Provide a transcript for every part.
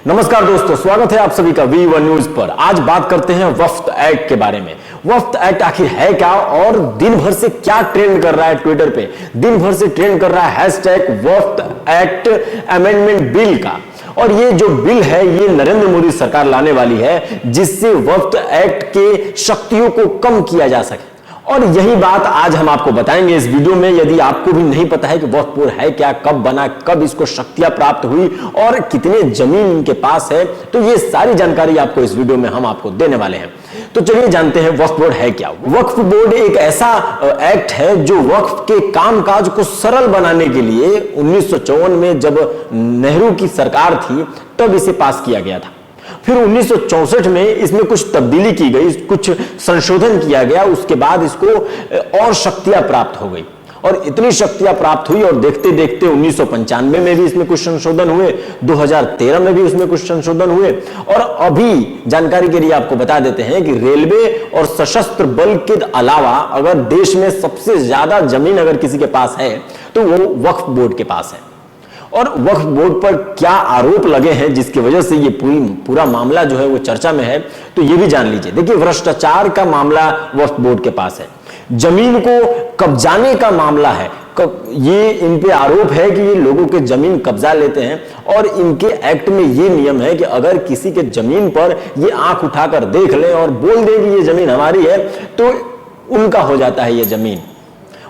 नमस्कार दोस्तों, स्वागत है आप सभी का V1 न्यूज पर। आज बात करते हैं वक्फ एक्ट के बारे में। वक्फ एक्ट आखिर है क्या और दिन भर से क्या ट्रेंड कर रहा है ट्विटर पे। दिन भर से ट्रेंड कर रहा है हैशटैग वक्फ एक्ट अमेंडमेंट बिल का। और ये जो बिल है ये नरेंद्र मोदी सरकार लाने वाली है, जिससे वक्फ एक्ट के शक्तियों को कम किया जा सके। और यही बात आज हम आपको बताएंगे इस वीडियो में। यदि आपको भी नहीं पता है कि वक्फ बोर्ड है क्या, कब बना, कब इसको शक्तियां प्राप्त हुई और कितने जमीन इनके पास है, तो ये सारी जानकारी आपको इस वीडियो में हम आपको देने वाले हैं। तो चलिए जानते हैं वक्फ बोर्ड है क्या। वक्फ बोर्ड एक ऐसा एक्ट है जो वक्फ के कामकाज को सरल बनाने के लिए 1954 में जब नेहरू की सरकार थी तब इसे पास किया गया था। फिर 1964 में इसमें कुछ तब्दीली की गई, कुछ संशोधन किया गया। उसके बाद इसको और शक्तियां प्राप्त हो गई और इतनी शक्तियां प्राप्त हुई और देखते देखते 1995 में भी इसमें कुछ संशोधन हुए, 2013 में भी इसमें कुछ संशोधन हुए। और अभी जानकारी के लिए आपको बता देते हैं कि रेलवे और सशस्त्र बल के अलावा अगर देश में सबसे ज्यादा जमीन अगर किसी के पास है तो वो वक्फ बोर्ड के पास है। और वक्फ बोर्ड पर क्या आरोप लगे हैं जिसकी वजह से ये पूरा मामला जो है वो चर्चा में है, तो ये भी जान लीजिए। देखिए, भ्रष्टाचार का मामला वक्फ बोर्ड के पास है, जमीन को कब्जाने का मामला है। ये इन पे आरोप है कि ये लोगों के जमीन कब्जा लेते हैं और इनके एक्ट में ये नियम है कि अगर किसी के जमीन पर ये आंख उठाकर देख ले और बोल दे कि ये जमीन हमारी है तो उनका हो जाता है ये जमीन।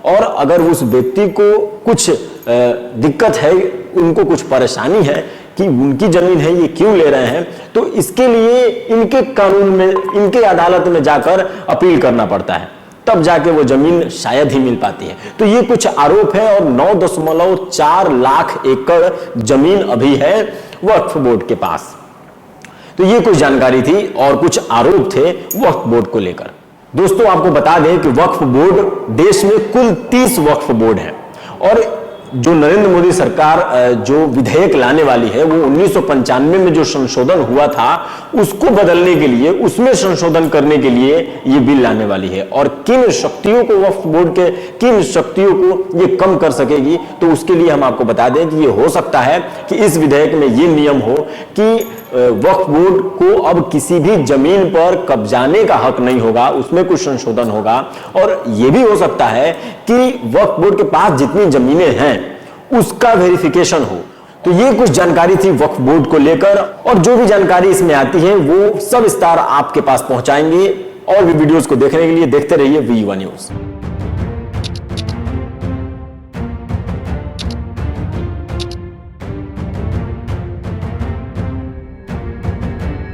और अगर उस व्यक्ति को कुछ दिक्कत है, उनको कुछ परेशानी है कि उनकी जमीन है ये क्यों ले रहे हैं, तो इसके लिए इनके कानून में, इनके अदालत में जाकर अपील करना पड़ता है, तब जाके वो जमीन शायद ही मिल पाती है। तो ये कुछ आरोप है और 9.4 लाख एकड़ जमीन अभी है वक्फ बोर्ड के पास। तो ये कुछ जानकारी थी और कुछ आरोप थे वक्फ बोर्ड को लेकर। दोस्तों, आपको बता दें कि वक्फ बोर्ड देश में कुल 30 वक्फ बोर्ड हैं और जो नरेंद्र मोदी सरकार जो विधेयक लाने वाली है वो 1995 में जो संशोधन हुआ था उसको बदलने के लिए, उसमें संशोधन करने के लिए ये बिल लाने वाली है। और किन शक्तियों को वक्फ बोर्ड के, किन शक्तियों को ये कम कर सकेगी, तो उसके लिए हम आपको बता दें कि ये हो सकता है कि इस विधेयक में ये नियम हो कि वक्फ बोर्ड को अब किसी भी जमीन पर कब्जाने का हक नहीं होगा, उसमें कुछ संशोधन होगा। और यह भी हो सकता है कि वक्फ बोर्ड के पास जितनी जमीनें हैं उसका वेरिफिकेशन हो। तो ये कुछ जानकारी थी वक्फ बोर्ड को लेकर और जो भी जानकारी इसमें आती है वो सब विस्तार आपके पास पहुंचाएंगे। और भी वीडियोस को देखने के लिए देखते रहिए V1 न्यूज।